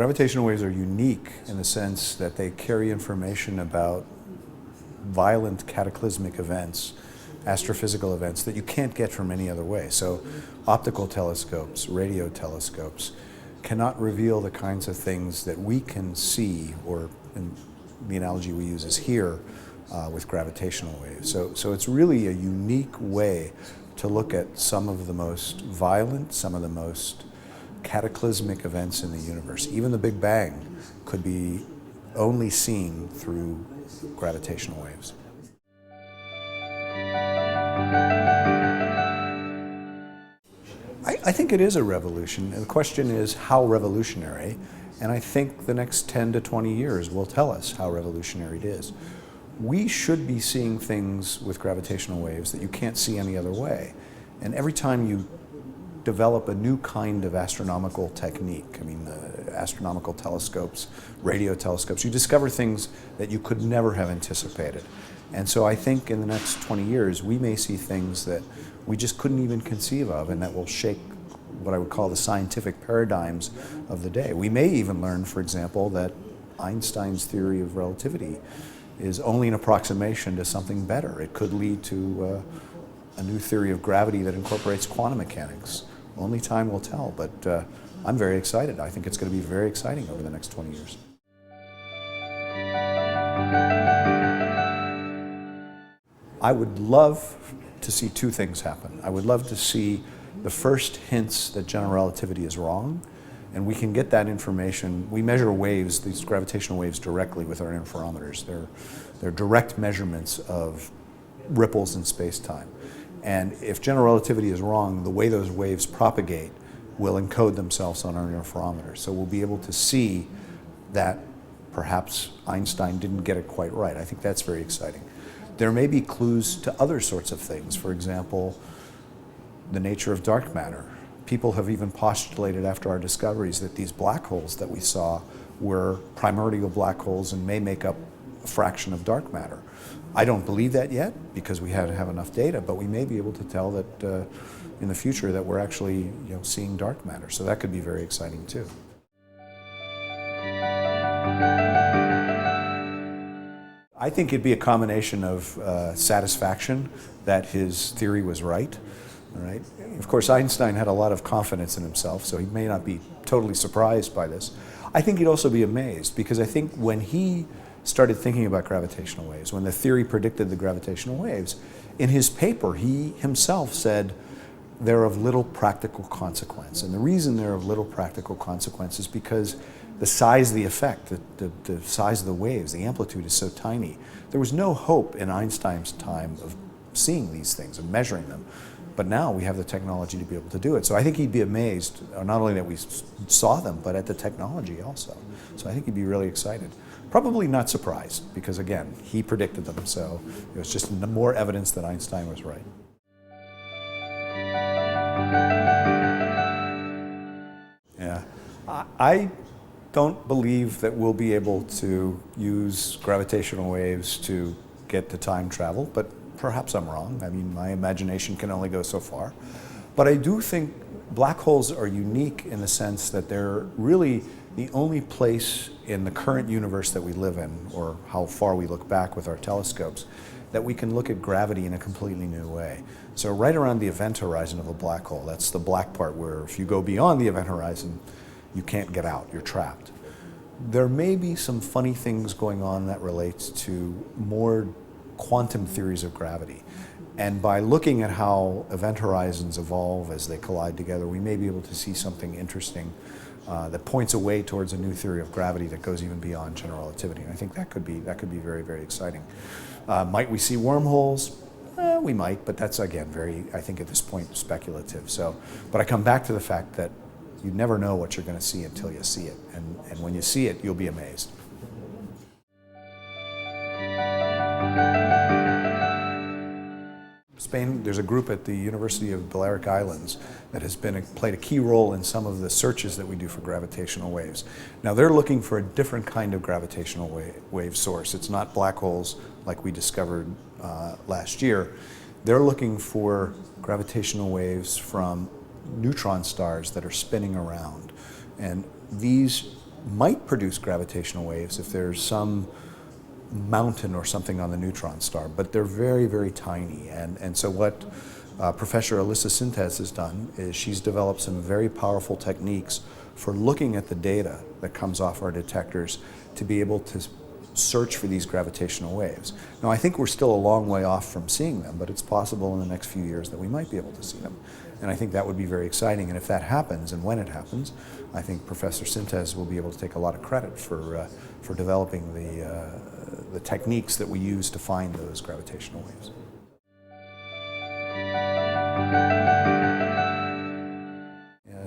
Gravitational waves are unique in the sense that they carry information about violent cataclysmic events, astrophysical events that you can't get from any other way. So optical telescopes, radio telescopes cannot reveal the kinds of things that we can see, or in the analogy we use is hear, with gravitational waves. So it's really a unique way to look at some of the most violent, some of the most cataclysmic events in the universe. Even the Big Bang could be only seen through gravitational waves. I think it is a revolution. The question is how revolutionary, and I think the next 10 to 20 years will tell us how revolutionary it is. We should be seeing things with gravitational waves that you can't see any other way. And every time you develop a new kind of astronomical technique, astronomical telescopes, radio telescopes, you discover things that you could never have anticipated. And so I think in the next 20 years, we may see things that we just couldn't even conceive of, and that will shake what I would call the scientific paradigms of the day. We may even learn, for example, that Einstein's theory of relativity is only an approximation to something better. It could lead to a new theory of gravity that incorporates quantum mechanics. Only time will tell, but I'm very excited. I think it's going to be very exciting over the next 20 years. I would love to see two things happen. I would love to see the first hints that general relativity is wrong, and we can get that information. We measure waves, these gravitational waves, directly with our interferometers. They're direct measurements of ripples in space-time. And if general relativity is wrong, the way those waves propagate will encode themselves on our interferometers. So we'll be able to see that perhaps Einstein didn't get it quite right. I think that's very exciting. There may be clues to other sorts of things. For example, the nature of dark matter. People have even postulated after our discoveries that these black holes that we saw were primordial black holes and may make up a fraction of dark matter. I don't believe that yet because we have to have enough data, but we may be able to tell that in the future that we're actually seeing dark matter. So that could be very exciting too. I think it'd be a combination of satisfaction that his theory was right. All right. Of course, Einstein had a lot of confidence in himself, so he may not be totally surprised by this. I think he'd also be amazed, because I think when he started thinking about gravitational waves, when the theory predicted the gravitational waves, in his paper he himself said they're of little practical consequence. And the reason they're of little practical consequence is because the size of the effect, the size of the waves, the amplitude is so tiny. There was no hope in Einstein's time of seeing these things, of measuring them. But now we have the technology to be able to do it. So I think he'd be amazed, not only that we saw them, but at the technology also. So I think he'd be really excited. Probably not surprised, because again, he predicted them, so it was just more evidence that Einstein was right. Yeah, I don't believe that we'll be able to use gravitational waves to get to time travel, but perhaps I'm wrong. I mean, my imagination can only go so far. But I do think black holes are unique in the sense that they're really the only place in the current universe that we live in, or how far we look back with our telescopes, that we can look at gravity in a completely new way. So right around the event horizon of a black hole, that's the black part where if you go beyond the event horizon, you can't get out, you're trapped. There may be some funny things going on that relates to more quantum theories of gravity. And by looking at how event horizons evolve as they collide together, we may be able to see something interesting that points a way towards a new theory of gravity that goes even beyond general relativity. And I think that could be very, very exciting. Might we see wormholes? We might, but that's again I think at this point, speculative. But I come back to the fact that you never know what you're going to see until you see it. And when you see it, you'll be amazed. Spain, there's a group at the University of Balearic Islands that has played a key role in some of the searches that we do for gravitational waves. Now they're looking for a different kind of gravitational wave source. It's not black holes like we discovered last year. They're looking for gravitational waves from neutron stars that are spinning around. And these might produce gravitational waves if there's some mountain or something on the neutron star, but they're very, very tiny. And so what Professor Alyssa Sintes has done is she's developed some very powerful techniques for looking at the data that comes off our detectors to be able to search for these gravitational waves. Now, I think we're still a long way off from seeing them, but it's possible in the next few years that we might be able to see them. And I think that would be very exciting. And if that happens, and when it happens, I think Professor Sintes will be able to take a lot of credit for developing the techniques that we use to find those gravitational waves.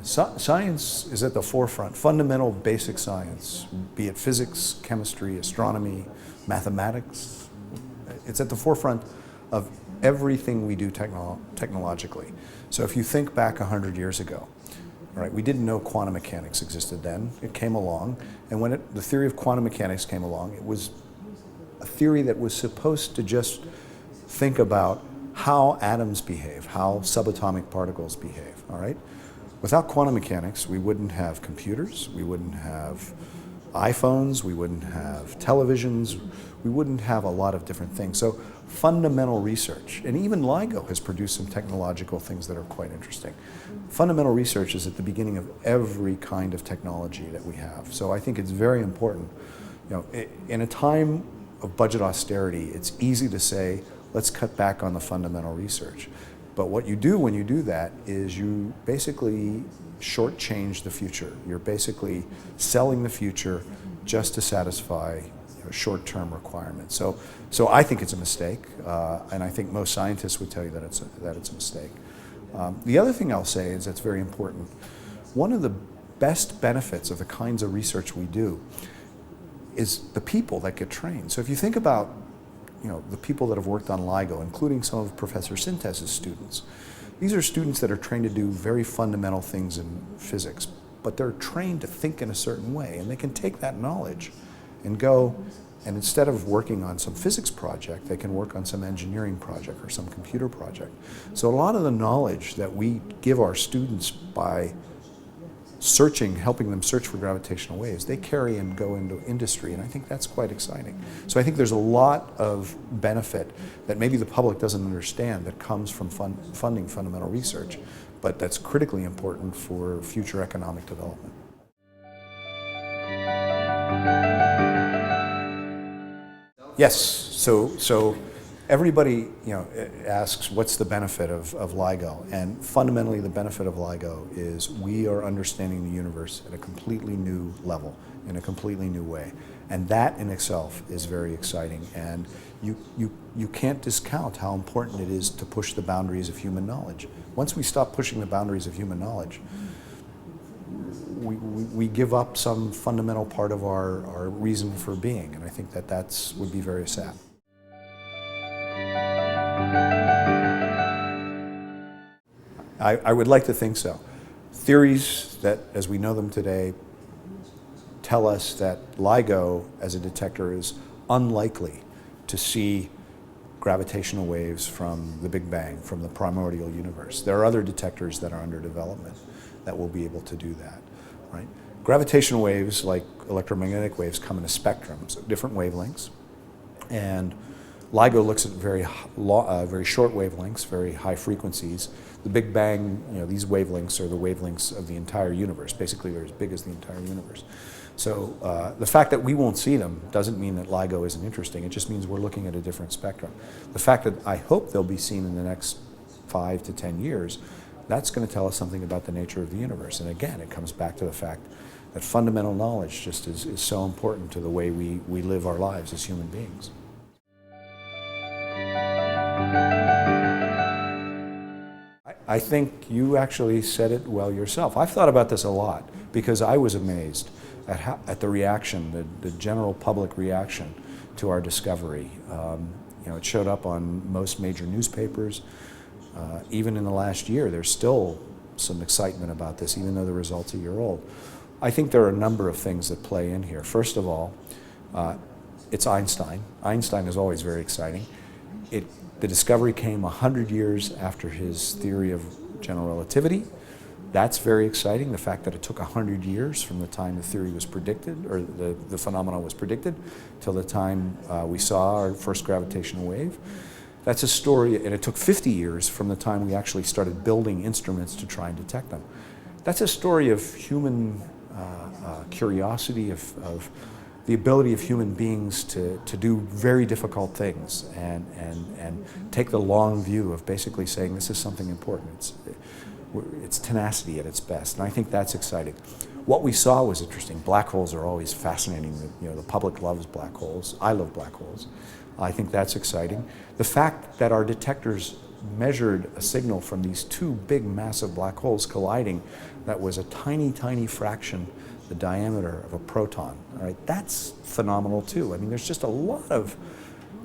Science is at the forefront, fundamental basic science, be it physics, chemistry, astronomy, mathematics. It's at the forefront of everything we do technologically. So if you think back 100 years ago, right, we didn't know quantum mechanics existed then. It came along, and when the theory of quantum mechanics came along, it was a theory that was supposed to just think about how atoms behave, how subatomic particles behave, all right? Without quantum mechanics, we wouldn't have computers, we wouldn't have iPhones, we wouldn't have televisions, we wouldn't have a lot of different things. So fundamental research, and even LIGO has produced some technological things that are quite interesting. Fundamental research is at the beginning of every kind of technology that we have. So I think it's very important. You know, in a time of budget austerity, it's easy to say, let's cut back on the fundamental research. But what you do when you do that is you basically shortchange the future. You're basically selling the future just to satisfy short-term requirements. So I think it's a mistake, and I think most scientists would tell you that it's a mistake. The other thing I'll say is that's very important. One of the best benefits of the kinds of research we do is the people that get trained. So if you think about the people that have worked on LIGO, including some of Professor Sintes' students. These are students that are trained to do very fundamental things in physics, but they're trained to think in a certain way, and they can take that knowledge and go, and instead of working on some physics project, they can work on some engineering project or some computer project. So a lot of the knowledge that we give our students by helping them search for gravitational waves, they carry and go into industry, and I think that's quite exciting. So I think there's a lot of benefit that maybe the public doesn't understand that comes from funding fundamental research, but that's critically important for future economic development. Yes, so everybody asks what's the benefit of LIGO, and fundamentally the benefit of LIGO is we are understanding the universe at a completely new level, in a completely new way. And that in itself is very exciting, and you can't discount how important it is to push the boundaries of human knowledge. Once we stop pushing the boundaries of human knowledge, we give up some fundamental part of our reason for being, and I think that would be very sad. I would like to think so. Theories that, as we know them today, tell us that LIGO as a detector is unlikely to see gravitational waves from the Big Bang, from the primordial universe. There are other detectors that are under development that will be able to do that, right? Gravitational waves, like electromagnetic waves, come in a spectrum, so different wavelengths, and LIGO looks at very short wavelengths, very high frequencies. The Big Bang, these wavelengths are the wavelengths of the entire universe. Basically, they're as big as the entire universe. So the fact that we won't see them doesn't mean that LIGO isn't interesting. It just means we're looking at a different spectrum. The fact that I hope they'll be seen in the next 5 to 10 years, that's going to tell us something about the nature of the universe. And again, it comes back to the fact that fundamental knowledge just is so important to the way we live our lives as human beings. I think you actually said it well yourself. I've thought about this a lot because I was amazed at the reaction, the general public reaction to our discovery. It showed up on most major newspapers. Even in the last year, there's still some excitement about this, even though the result's a year old. I think there are a number of things that play in here. First of all, it's Einstein. Einstein is always very exciting. The discovery came 100 years after his theory of general relativity. That's very exciting, the fact that it took 100 years from the time the theory was predicted, or the phenomenon was predicted, till the time we saw our first gravitational wave. That's a story, and it took 50 years from the time we actually started building instruments to try and detect them. That's a story of human curiosity, of the ability of human beings to do very difficult things and take the long view of basically saying this is something important. It's tenacity at its best, and I think that's exciting. What we saw was interesting. Black holes are always fascinating. The public loves black holes. I love black holes. I think that's exciting. The fact that our detectors measured a signal from these two big, massive black holes colliding that was a tiny, tiny fraction the diameter of a proton, all right, that's phenomenal too. I mean, there's just a lot of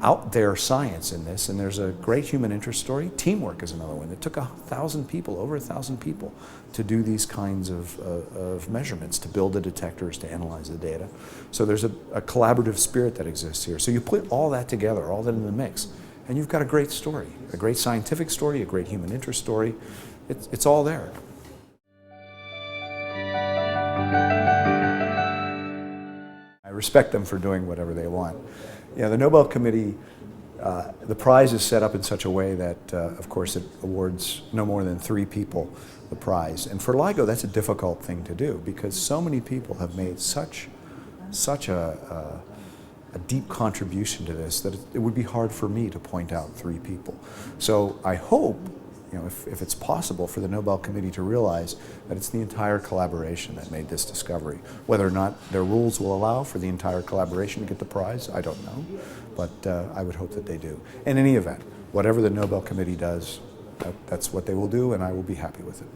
out there science in this, and there's a great human interest story. Teamwork is another one. It took 1,000 people, over 1,000 people, to do these kinds of measurements, to build the detectors, to analyze the data. So there's a collaborative spirit that exists here. So you put all that together, all that in the mix, and you've got a great story, a great scientific story, a great human interest story. It's all there. I respect them for doing whatever they want. The Nobel Committee, the prize is set up in such a way that, of course, it awards no more than 3 people the prize. And for LIGO, that's a difficult thing to do because so many people have made such a deep contribution to this that it would be hard for me to point out 3 people. So I hope, if it's possible for the Nobel Committee to realize that it's the entire collaboration that made this discovery. Whether or not their rules will allow for the entire collaboration to get the prize, I don't know, but I would hope that they do. In any event, whatever the Nobel Committee does, that's what they will do, and I will be happy with it.